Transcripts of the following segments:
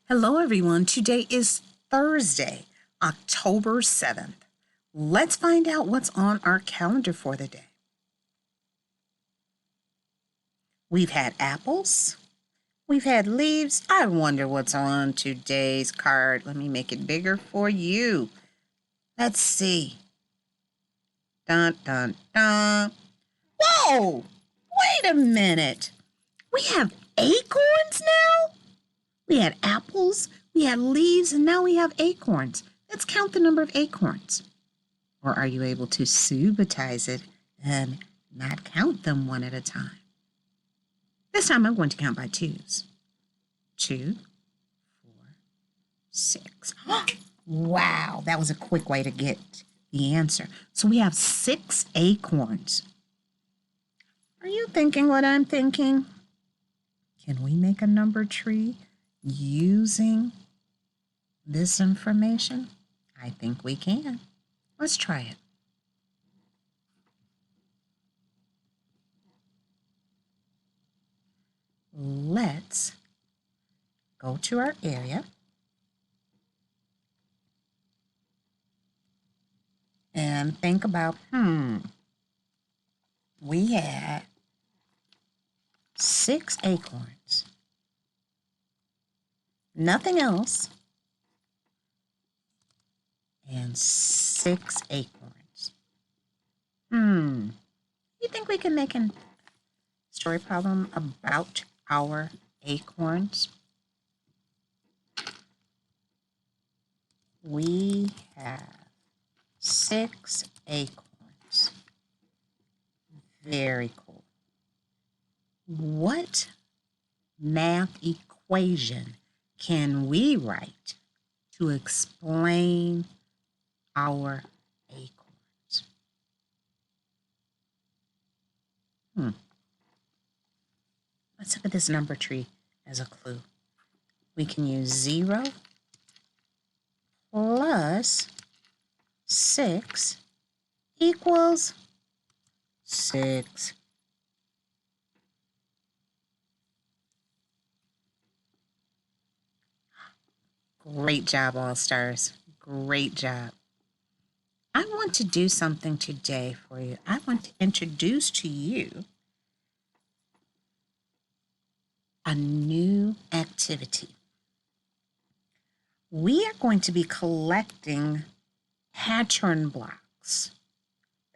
Hello, everyone. Today is Thursday, October 7th. Let's find out what's on our calendar for the day. We've had apples. We've had leaves. I wonder what's on today's card. Let me make it bigger for you. Let's see. Dun, dun, dun. Whoa! Wait a minute. We have acorns now? We had apples, we had leaves, and now we have acorns. Let's count the number of acorns. Or are you able to subitize it and not count them one at a time? This time I'm going to count by twos. 2, 4, 6. Wow, that was a quick way to get the answer. So we have 6 acorns. Are you thinking what I'm thinking? Can we make a number tree using this information? I think we can. Let's try it. Let's go to our area and think about, we had 6 acorns. Nothing else. And 6 acorns. You think we can make a story problem about our acorns? We have 6 acorns. Very cool. What math equation can we write to explain our acorns? Let's look at this number tree as a clue. We can use 0 plus 6 equals 6. Great job, All-Stars. Great job. I want to do something today for you. I want to introduce to you a new activity. We are going to be collecting pattern blocks.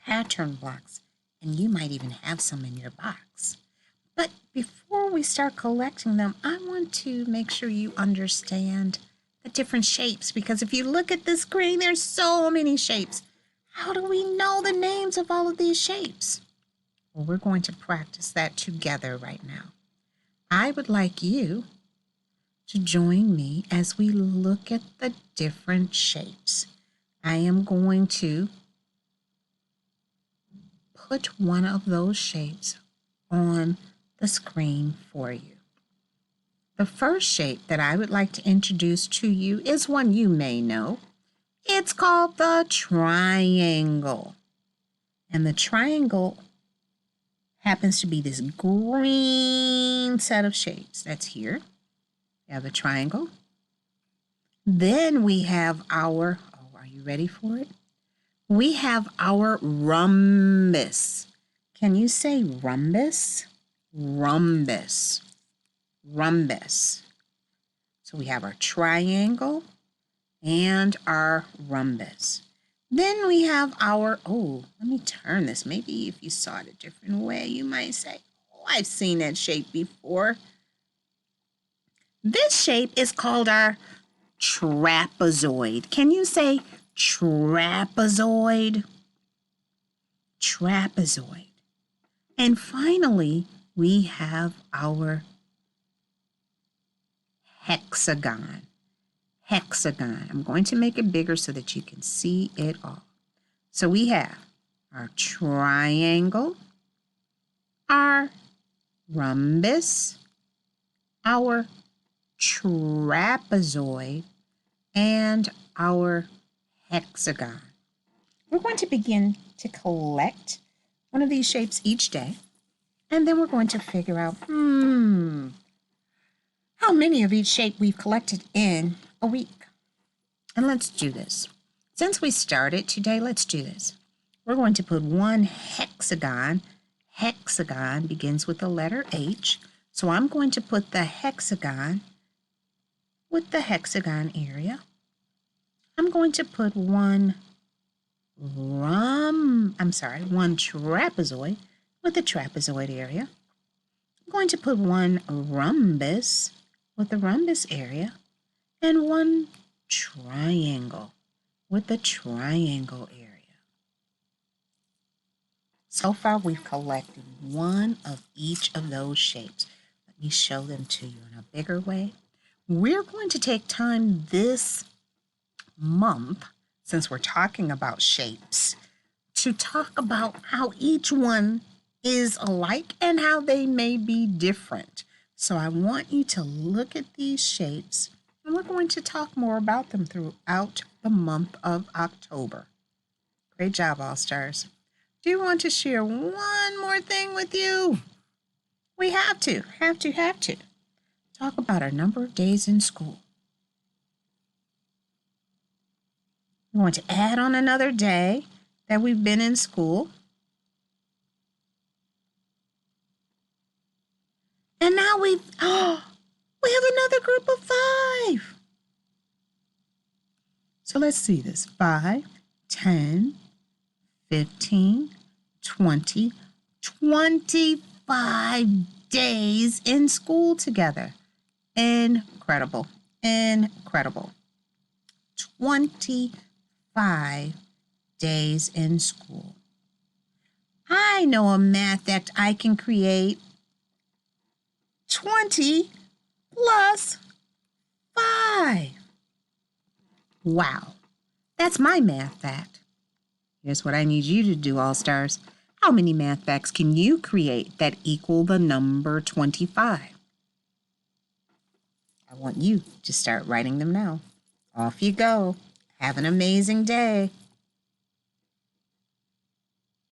Pattern blocks. And you might even have some in your box. But before we start collecting them, I want to make sure you understand the different shapes, because if you look at the screen, there's so many shapes. How do we know the names of all of these shapes? Well, we're going to practice that together right now. I would like you to join me as we look at the different shapes. I am going to put one of those shapes on the screen for you. The first shape that I would like to introduce to you is one you may know. It's called the triangle. And the triangle happens to be this green set of shapes that's here. We have the triangle. Then we have our, are you ready for it? We have our rhombus. Can you say rhombus? Rhombus. Rhombus. So we have our triangle and our rhombus. Then we have our, let me turn this. Maybe if you saw it a different way, you might say, I've seen that shape before. This shape is called our trapezoid. Can you say trapezoid? Trapezoid. And finally, we have our hexagon. Hexagon. I'm going to make it bigger so that you can see it all. So we have our triangle, our rhombus, our trapezoid, and our hexagon. We're going to begin to collect one of these shapes each day, and then we're going to figure out, how many of each shape we've collected in a week. And let's do this. Since we started today, let's do this. We're going to put one hexagon. Hexagon begins with the letter H. So I'm going to put the hexagon with the hexagon area. I'm going to put one trapezoid with the trapezoid area. I'm going to put one rhombus with the rhombus area and one triangle with the triangle area. So far, we've collected one of each of those shapes. Let me show them to you in a bigger way. We're going to take time this month, since we're talking about shapes, to talk about how each one is alike and how they may be different. So I want you to look at these shapes, and we're going to talk more about them throughout the month of October. Great job, All-Stars. Do you want to share one more thing with you? We have to. Talk about our number of days in school. We want to add on another day that we've been in school. And now we have another group of 5. So let's see this. 5, 10, 15, 20, 25 days in school together. Incredible. 25 days in school. I know a math fact I can create. 20 plus 5. Wow, that's my math fact. Here's what I need you to do, All-Stars. How many math facts can you create that equal the number 25? I want you to start writing them now. Off you go. Have an amazing day.